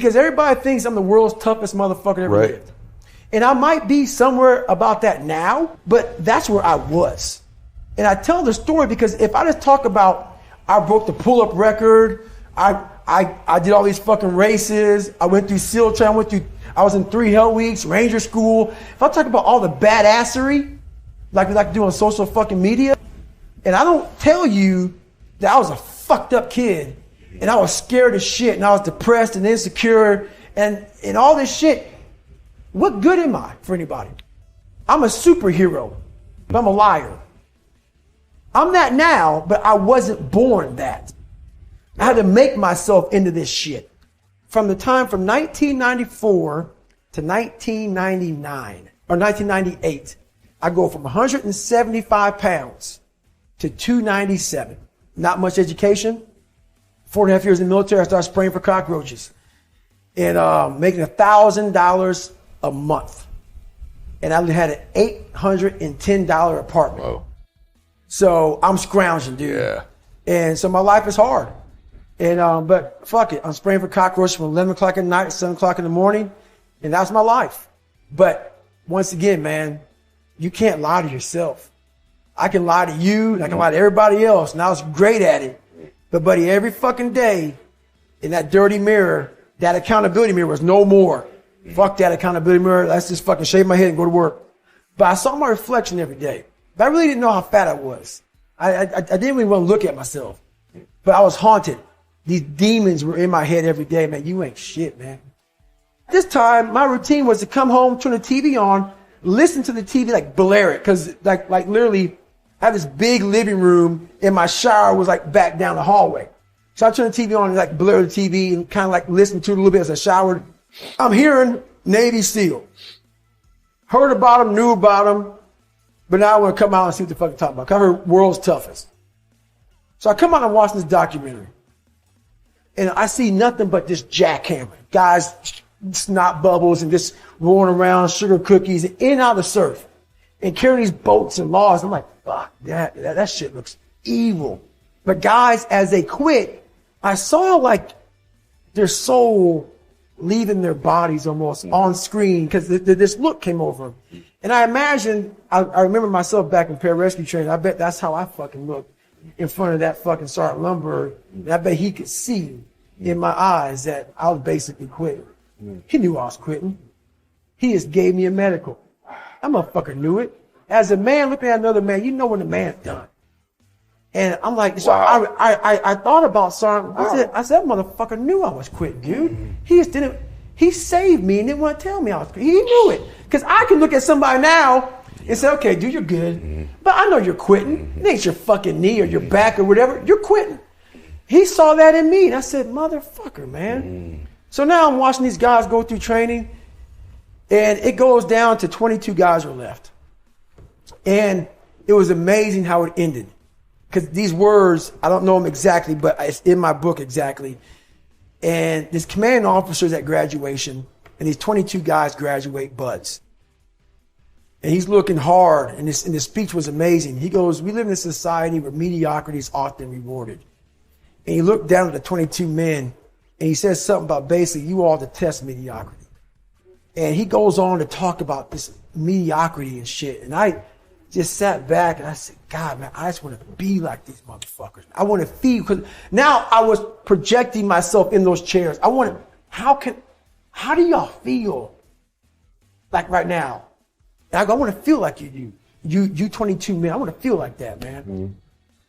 Because everybody thinks I'm the world's toughest motherfucker ever Right. lived. And I might be somewhere about that now, but that's where I was. And I tell the story because if I just talk about I broke the pull-up record, I did all these fucking races, I went through SEAL training, I was in 3 Hell Weeks, Ranger School. If I talk about all the badassery, like we like to do on social fucking media, and I don't tell you that I was a fucked up kid, and I was scared as shit, and I was depressed and insecure, and all this shit, what good am I for anybody? I'm a superhero, but I'm a liar. I'm that now, but I wasn't born that. I had to make myself into this shit. From the time from 1994 to 1999, or 1998, I go from 175 pounds to 297. Not much education. 4.5 years in the military, I started spraying for cockroaches. And making $1,000 a month. And I had an $810 apartment. Whoa. So I'm scrounging, dude. Yeah. And so my life is hard. And but fuck it. I'm spraying for cockroaches from 11 o'clock at night, 7 o'clock in the morning. And that's my life. But once again, man, you can't lie to yourself. I can lie to you, and I can lie to everybody else, and I was great at it. But buddy, every fucking day in that dirty mirror, that accountability mirror was no more. Fuck that accountability mirror. Let's just fucking shave my head and go to work. But I saw my reflection every day. But I really didn't know how fat I was. I didn't even want to look at myself. But I was haunted. These demons were in my head every day. Man, you ain't shit, man. This time, my routine was to come home, turn the TV on, listen to the TV, like blare it. Because like literally, I had this big living room and my shower was like back down the hallway. So I turned the TV on and like blare the TV and kind of like listen to it a little bit as I showered. I'm hearing Navy SEAL. Heard about him, knew about him. But now I want to come out and see what the fuck I'm talking about. 'Cause I heard world's toughest. So I come out and watch this documentary. And I see nothing but this jackhammer. Guys, snot bubbles and just rolling around, sugar cookies, in and out of the surf. And carrying these boats and logs. I'm like, fuck, that shit looks evil. But guys, as they quit, I saw like their soul leaving their bodies almost on screen because this look came over them. And I imagine, I remember myself back in pararescue training. I bet that's how I fucking looked in front of that fucking Sergeant Lundberg. And I bet he could see in my eyes that I was basically quitting. He knew I was quitting. He just gave me a medical. That motherfucker knew it. As a man looking at another man, you know when the man's done. And I'm like, so wow. I thought about Sergeant. I said, that motherfucker knew I was quitting, dude. He just didn't. He saved me and didn't want to tell me I was quitting. He knew it. Because I can look at somebody now and say, okay, dude, you're good. But I know you're quitting. It ain't your fucking knee or your back or whatever. You're quitting. He saw that in me. And I said, motherfucker, man. So now I'm watching these guys go through training. And it goes down to 22 guys are left. And it was amazing how it ended. Because these words, I don't know them exactly, but it's in my book exactly. And this commanding officer's at graduation, and these 22 guys graduate buds. And he's looking hard, and this speech was amazing. He goes, we live in a society where mediocrity is often rewarded. And he looked down at the 22 men, and he says something about basically, you all detest mediocrity. And he goes on to talk about this mediocrity and shit. And I just sat back and I said, God, man, I just want to be like these motherfuckers. I want to feel, because now I was projecting myself in those chairs. I wanted, how do y'all feel like right now? And I want to feel like you 22 men. I want to feel like that, man.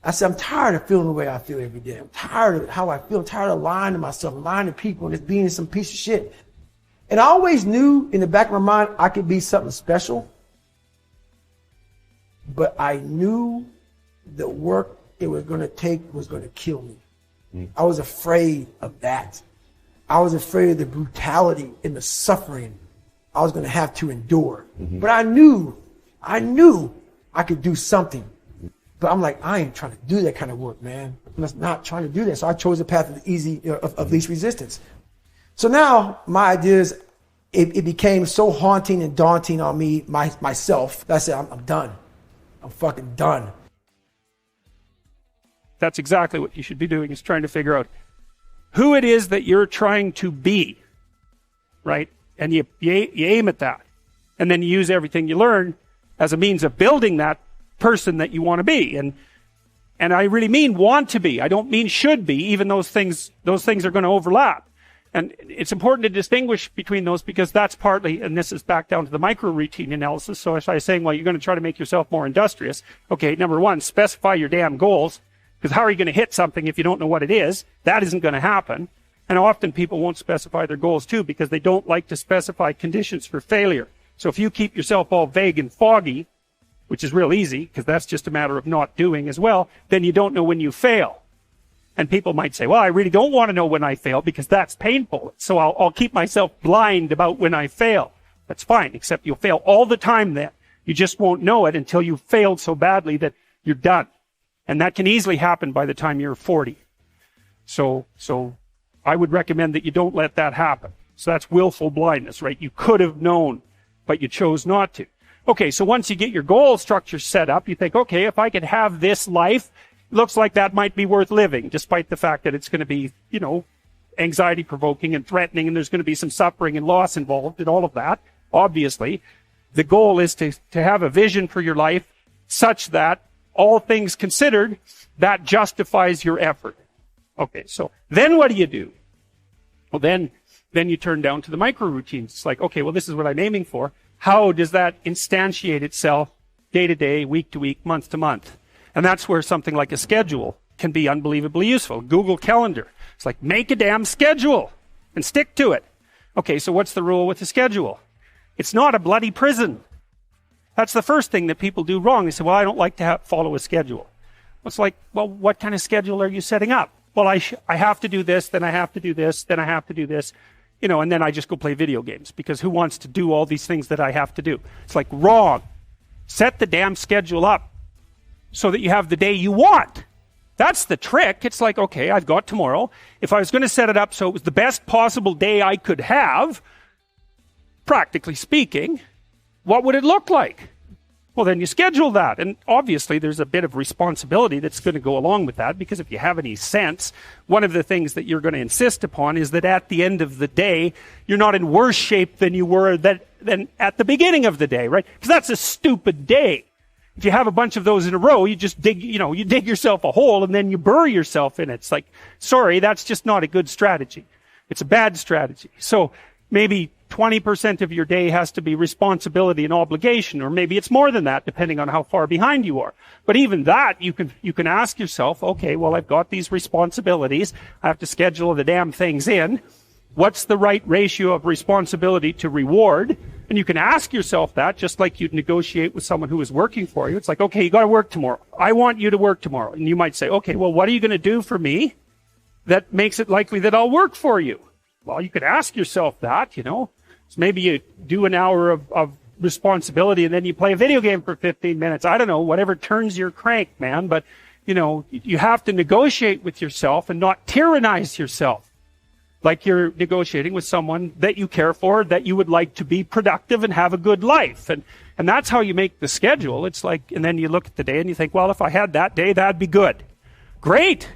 I said, I'm tired of feeling the way I feel every day. I'm tired of how I feel. I'm tired of lying to myself, lying to people, and just being some piece of shit. And I always knew in the back of my mind I could be something special. But I knew the work it was going to take was going to kill me. I was afraid of that. I was afraid of the brutality and the suffering I was going to have to endure. But I knew I could do something. But I'm like, I ain't trying to do that kind of work, man. I'm just not trying to do that. So I chose the path of the easy, of least resistance. So now my idea is, it became so haunting and daunting on me, myself, that I said, I'm done. I'm fucking done. That's exactly what you should be doing, is trying to figure out who it is that you're trying to be. right? And you aim at that. And then you use everything you learn as a means of building that person that you want to be. And I really mean want to be. I don't mean should be, even those things are going to overlap. And it's important to distinguish between those, because that's partly, and this is back down to the micro routine analysis. So as I was saying, well, you're going to try to make yourself more industrious. Okay, number one, specify your damn goals, because how are you going to hit something if you don't know what it is? That isn't going to happen. And often people won't specify their goals too, because they don't like to specify conditions for failure. So if you keep yourself all vague and foggy, which is real easy, because that's just a matter of not doing as well, then you don't know when you fail. And people might say, well, I really don't want to know when I fail because that's painful. So I'll keep myself blind about when I fail. That's fine, except you'll fail all the time then. You just won't know it until you've failed so badly that you're done. And that can easily happen by the time you're 40. So I would recommend that you don't let that happen. So that's willful blindness, right? You could have known, but you chose not to. Okay, so once you get your goal structure set up, you think, okay, if I could have this life, looks like that might be worth living, despite the fact that it's going to be, anxiety provoking and threatening, and there's going to be some suffering and loss involved and all of that. Obviously, the goal is to have a vision for your life such that, all things considered, that justifies your effort. Okay, so then what do you do? Well, then you turn down to the micro routines. It's like, okay, well, this is what I'm aiming for. How does that instantiate itself day to day, week to week, month to month? And that's where something like a schedule can be unbelievably useful. Google Calendar. It's like, make a damn schedule and stick to it. Okay, so what's the rule with the schedule? It's not a bloody prison. That's the first thing that people do wrong. They say, well, I don't like to follow a schedule. It's like, well, what kind of schedule are you setting up? Well, I have to do this, then I have to do this, then I have to do this, and then I just go play video games, because who wants to do all these things that I have to do? It's like, wrong. Set the damn schedule up so that you have the day you want. That's the trick. It's like, okay, I've got tomorrow. If I was going to set it up so it was the best possible day I could have, practically speaking, what would it look like? Well, then you schedule that. And obviously there's a bit of responsibility that's going to go along with that, because if you have any sense, one of the things that you're going to insist upon is that at the end of the day, you're not in worse shape than you were than at the beginning of the day, right? Because that's a stupid day. If you have a bunch of those in a row, you just dig yourself a hole and then you bury yourself in it. It's like, sorry, that's just not a good strategy. It's a bad strategy. So maybe 20% of your day has to be responsibility and obligation, or maybe it's more than that, depending on how far behind you are. But even that, you can ask yourself, okay, well, I've got these responsibilities. I have to schedule the damn things in. What's the right ratio of responsibility to reward? And you can ask yourself that, just like you'd negotiate with someone who is working for you. It's like, okay, you got to work tomorrow. I want you to work tomorrow. And you might say, okay, well, what are you going to do for me that makes it likely that I'll work for you? Well, you could ask yourself that, So maybe you do an hour of responsibility and then you play a video game for 15 minutes. I don't know, whatever turns your crank, man. But, you have to negotiate with yourself and not tyrannize yourself. Like you're negotiating with someone that you care for, that you would like to be productive and have a good life. And that's how you make the schedule. It's like, and then you look at the day and you think, well, if I had that day, that'd be good. Great.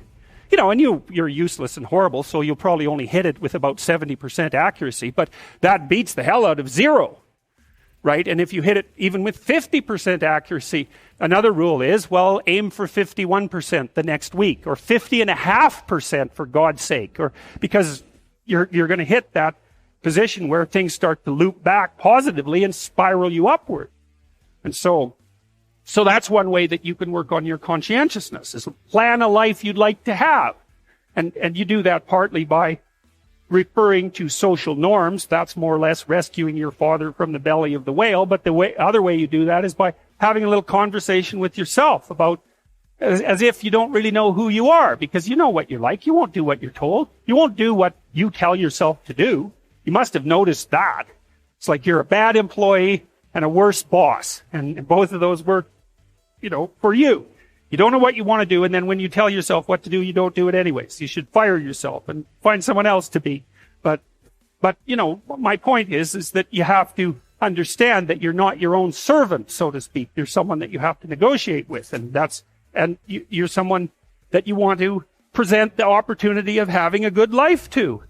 And you're useless and horrible, so you'll probably only hit it with about 70% accuracy, but that beats the hell out of 0, right? And if you hit it even with 50% accuracy, another rule is, well, aim for 51% the next week, or 50.5% for God's sake, or because you're going to hit that position where things start to loop back positively and spiral you upward. And so that's one way that you can work on your conscientiousness, is plan a life you'd like to have. And you do that partly by referring to social norms. That's more or less rescuing your father from the belly of the whale. But the other way you do that is by having a little conversation with yourself about, as if you don't really know who you are, because you know what you're like. You won't do what you're told. You won't do what you tell yourself to do. You must have noticed that. It's like you're a bad employee and a worse boss. And both of those were, for you. You don't know what you want to do, and then when you tell yourself what to do, you don't do it anyways. You should fire yourself and find someone else to be. But my point is that you have to understand that you're not your own servant, so to speak. You're someone that you have to negotiate with, and you're someone that you want to present the opportunity of having a good life to.